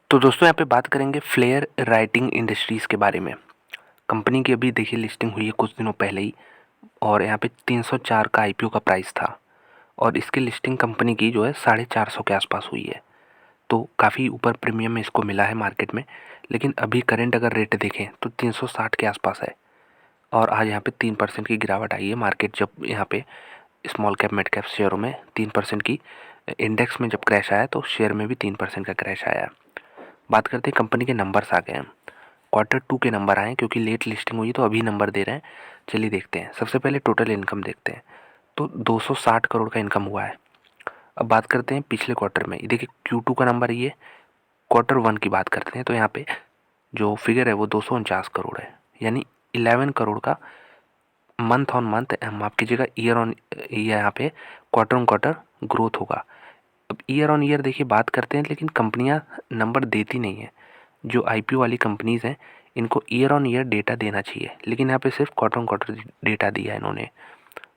तो दोस्तों यहाँ पे बात करेंगे फ्लेयर राइटिंग इंडस्ट्रीज़ के बारे में। कंपनी की अभी देखिए लिस्टिंग हुई है कुछ दिनों पहले ही, और यहाँ पे 304 का आईपीओ का प्राइस था, और इसकी लिस्टिंग कंपनी की जो है 450 के आसपास हुई है। तो काफ़ी ऊपर प्रीमियम में इसको मिला है मार्केट में। लेकिन अभी करंट अगर रेट देखें तो 360 के आसपास है, और आज यहाँ पे 3% की गिरावट आई है। मार्केट जब यहाँ पे स्मॉल कैप मिड कैप शेयरों में 3% की, इंडेक्स में जब क्रैश आया तो शेयर में भी 3% का क्रैश आया। बात करते हैं कंपनी के नंबर्स आ गए हैं। Q2 के नंबर आए हैं क्योंकि लेट लिस्टिंग हुई तो अभी नंबर दे रहे हैं। चलिए देखते हैं। सबसे पहले टोटल इनकम देखते हैं, तो 260 करोड़ का इनकम हुआ है। अब बात करते हैं पिछले क्वार्टर में। ये देखिए Q2 का नंबर, ये Q1 की बात करते हैं तो यहाँ पे जो फिगर है वो 249 करोड़ है, यानी 11 करोड़ का मंथ ऑन मंथ, माफ कीजिएगा ईयर ऑन ईयर, यहाँ पे क्वार्टर ऑन क्वार्टर ग्रोथ होगा। अब ईयर ऑन ईयर देखिए बात करते हैं, लेकिन कंपनियां नंबर देती नहीं है। जो आईपीओ वाली कंपनीज़ हैं इनको ईयर ऑन ईयर डेटा देना चाहिए, लेकिन यहाँ पे सिर्फ क्वार्टर ऑन क्वार्टर डेटा दिया है इन्होंने,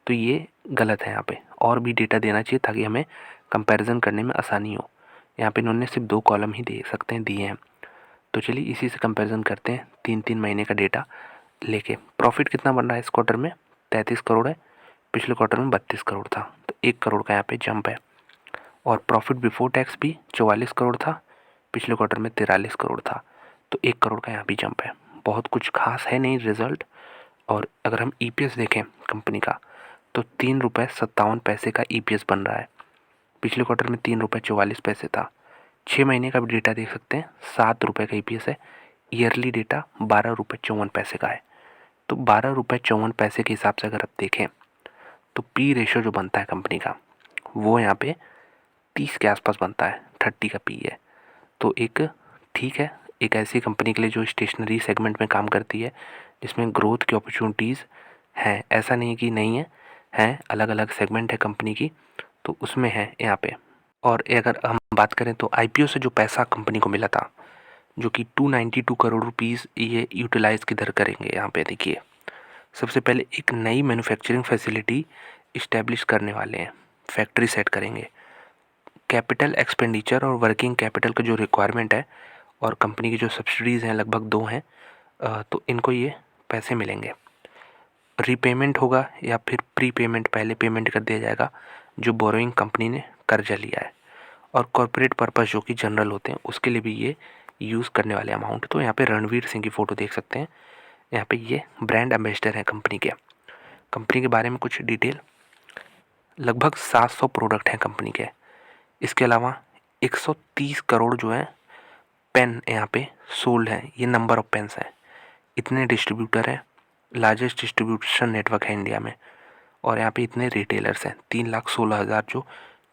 तो ये गलत है। यहाँ पे और भी डेटा देना चाहिए ताकि हमें कंपैरिजन करने में आसानी हो। यहाँ पे इन्होंने सिर्फ 2 कॉलम ही दे सकते हैं, दिए हैं। तो चलिए इसी से कंपैरिजन करते हैं, 3-3 महीने का डेटा लेके। प्रॉफिट कितना बन रहा है इस क्वार्टर में? 33 करोड़ है। पिछले क्वार्टर में 32 करोड़ था, तो 1 करोड़ का यहाँ पे जंप है। और प्रॉफिट बिफोर टैक्स भी 44 करोड़ था, पिछले क्वार्टर में 43 करोड़ था, तो 1 करोड़ का यहाँ भी जंप है। बहुत कुछ खास है नहीं रिजल्ट। और अगर हम ईपीएस देखें कंपनी का, तो 3 रुपये 57 पैसे का ईपीएस बन रहा है। पिछले क्वार्टर में 3 रुपये 44 पैसे था। 6 महीने का भी डेटा देख सकते हैं, 7 रुपये का ईपीएस है। ईयरली डेटा 12 रुपये 54 पैसे का है। तो 12 रुपये 54 पैसे के हिसाब से अगर आप देखें तो पी रेशो जो बनता है कंपनी का, वो यहाँ पे 30 के आसपास बनता है, 30 का पी है। तो एक ठीक है, एक ऐसी कंपनी के लिए जो स्टेशनरी सेगमेंट में काम करती है, जिसमें ग्रोथ की अपॉर्चुनिटीज़ हैं। ऐसा नहीं कि नहीं है, हैं, अलग अलग सेगमेंट है कंपनी की, तो उसमें है यहाँ पे। और अगर हम बात करें तो आईपीओ से जो पैसा कंपनी को मिला था, जो कि 292 करोड़ रुपीज़, ये यूटिलाइज़ किधर करेंगे? यहाँ पे देखिए, सबसे पहले एक नई मैन्युफैक्चरिंग फैसिलिटी इस्टेब्लिश करने वाले हैं, फैक्ट्री सेट करेंगे। कैपिटल एक्सपेंडिचर और वर्किंग कैपिटल का जो रिक्वायरमेंट है, और कंपनी की जो सब्सिडीज़ हैं लगभग 2 हैं, तो इनको ये पैसे मिलेंगे। रीपेमेंट होगा या फिर प्री पेमेंट, पहले पेमेंट कर दिया जाएगा जो बोरोइंग कंपनी ने कर्जा लिया है। और कॉरपोरेट पर्पस जो कि जनरल होते हैं उसके लिए भी ये यूज़ करने वाले अमाउंट। तो यहाँ पे रणवीर सिंह की फ़ोटो देख सकते हैं। यहाँ पे ये ब्रांड एम्बेसडर हैं कंपनी के। कंपनी के बारे में कुछ डिटेल, लगभग 700 प्रोडक्ट हैं कंपनी के। इसके अलावा 130 करोड़ जो है पेन यहाँ पे सोल्ड हैं, ये नंबर ऑफ पेन्स हैं। इतने डिस्ट्रीब्यूटर हैं, लार्जेस्ट डिस्ट्रीब्यूशन नेटवर्क है इंडिया में। और यहाँ पे इतने रिटेलर्स हैं, 3,16,000 जो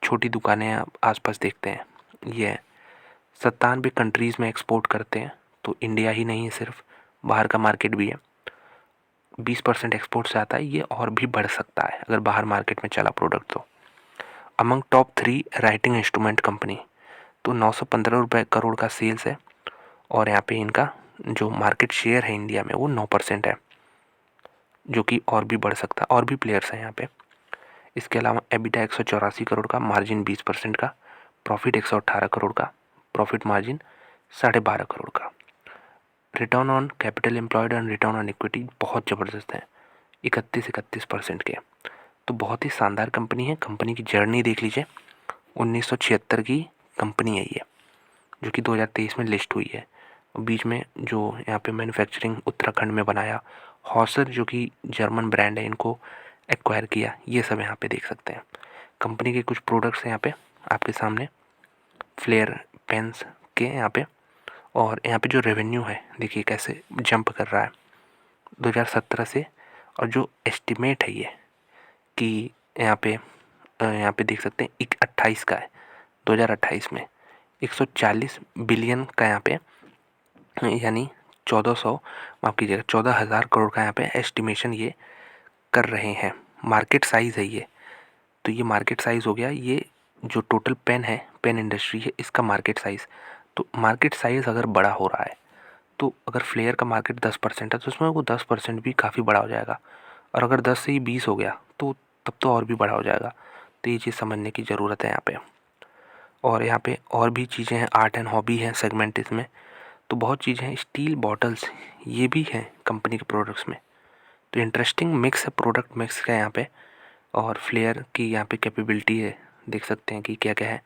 छोटी दुकानें आप आसपास देखते हैं ये है। 97 कंट्रीज़ में एक्सपोर्ट करते हैं, तो इंडिया ही नहीं है सिर्फ, बाहर का मार्केट भी है। 20% एक्सपोर्ट से आता है, ये और भी बढ़ सकता है अगर बाहर मार्केट में चला प्रोडक्ट तो। Among top 3 writing instrument company, तो 915 करोड़ का सेल्स है। और यहाँ पे इनका जो मार्केट शेयर है इंडिया में वो 9% है, जो कि और भी बढ़ सकता है, और भी प्लेयर्स हैं यहाँ पे। इसके अलावा एबिटा 184 करोड़ का, मार्जिन 20% का। प्रॉफिट 118 करोड़ का, प्रॉफिट मार्जिन 12.5 करोड़ का। Return on capital employed and return on equity बहुत ज़बरदस्त है, 31% के। तो बहुत ही शानदार कंपनी है। कंपनी की जर्नी देख लीजिए, 1976 की कंपनी है ये, जो कि 2023 में लिस्ट हुई है। बीच में जो यहाँ पे मैन्युफैक्चरिंग उत्तराखंड में बनाया, हॉसर जो कि जर्मन ब्रांड है, इनको एक्वायर किया, ये सब यहाँ पे देख सकते हैं। कंपनी के कुछ प्रोडक्ट्स हैं यहाँ पे आपके सामने, फ्लेयर पेन्स के यहाँ पे। और यहाँ पे जो रेवेन्यू है देखिए कैसे जंप कर रहा है 2017 से। और जो एस्टिमेट है ये कि यहाँ पे देख सकते हैं 28 का है, 2028 में 140 बिलियन का यहाँ पे, यानी 1400, माफ़ कीजिएगा 14,000 करोड़ का यहाँ पे एस्टिमेशन ये कर रहे हैं। मार्केट साइज़ है ये, तो ये मार्केट साइज़ हो गया। ये जो टोटल पेन है, पेन इंडस्ट्री है, इसका मार्केट साइज़। तो मार्केट साइज़ अगर बड़ा हो रहा है, तो अगर फ्लेयर का मार्केट 10% है तो उसमें वो 10% भी काफ़ी बड़ा हो जाएगा। और अगर 10 से ही 20 हो गया तो तब तो और भी बड़ा हो जाएगा। तो ये चीज़ समझने की ज़रूरत है यहाँ पे। और यहाँ पे और भी चीज़ें हैं, आर्ट एंड हॉबी है सेगमेंट इसमें, तो बहुत चीज़ें हैं। स्टील बॉटल्स ये भी हैं कंपनी के प्रोडक्ट्स में। तो इंटरेस्टिंग मिक्स है, प्रोडक्ट मिक्स का यहाँ पे। और फ्लेयर की यहाँ पे कैपेबिलिटी है, देख सकते हैं कि क्या क्या है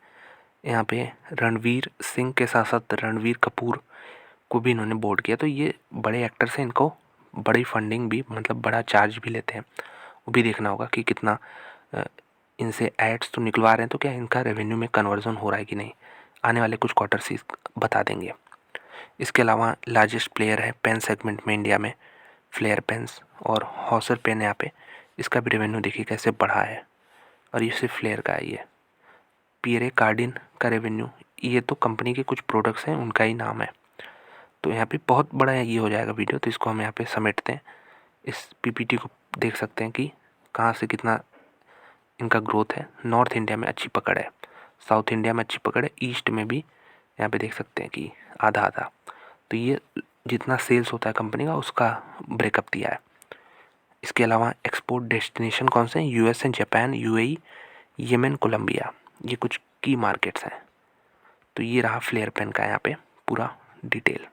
यहाँ पे। रणवीर सिंह के साथ साथ रणवीर कपूर को भी इन्होंने बोर्ड किया। तो ये बड़े एक्टर्स हैं, इनको बड़ी फंडिंग भी, मतलब बड़ा चार्ज भी लेते हैं। वो भी देखना होगा कि कितना इनसे एड्स तो निकलवा रहे हैं, तो क्या इनका रेवेन्यू में कन्वर्जन हो रहा है कि नहीं, आने वाले कुछ क्वार्टर से बता देंगे। इसके अलावा लार्जेस्ट प्लेयर है पेन सेगमेंट में इंडिया में, फ्लेयर पेन्स और हॉसर पेन यहाँ पे। इसका भी रेवेन्यू देखिए कैसे बढ़ा है, और ये सिर्फ फ्लेयर का है। ये पियरे कार्डिन का रेवेन्यू, ये तो कंपनी के कुछ प्रोडक्ट्स हैं उनका ही नाम है। तो यहाँ पे बहुत बड़ा ये हो जाएगा वीडियो, तो इसको हम यहाँ पे समेटते हैं। इस पीपीटी को देख सकते हैं कि कहाँ से कितना इनका ग्रोथ है। नॉर्थ इंडिया में अच्छी पकड़ है, साउथ इंडिया में अच्छी पकड़ है, ईस्ट में भी यहाँ पे देख सकते हैं कि आधा आधा। तो ये जितना सेल्स होता है कंपनी का उसका ब्रेकअप दिया है। इसके अलावा एक्सपोर्ट डेस्टिनेशन कौन से हैं, US and Japan, UAE, Yemen, Colombia, ये कुछ की मार्केट्स हैं। तो ये रहा फ्लेयर पेन का यहाँ पे पूरा डिटेल।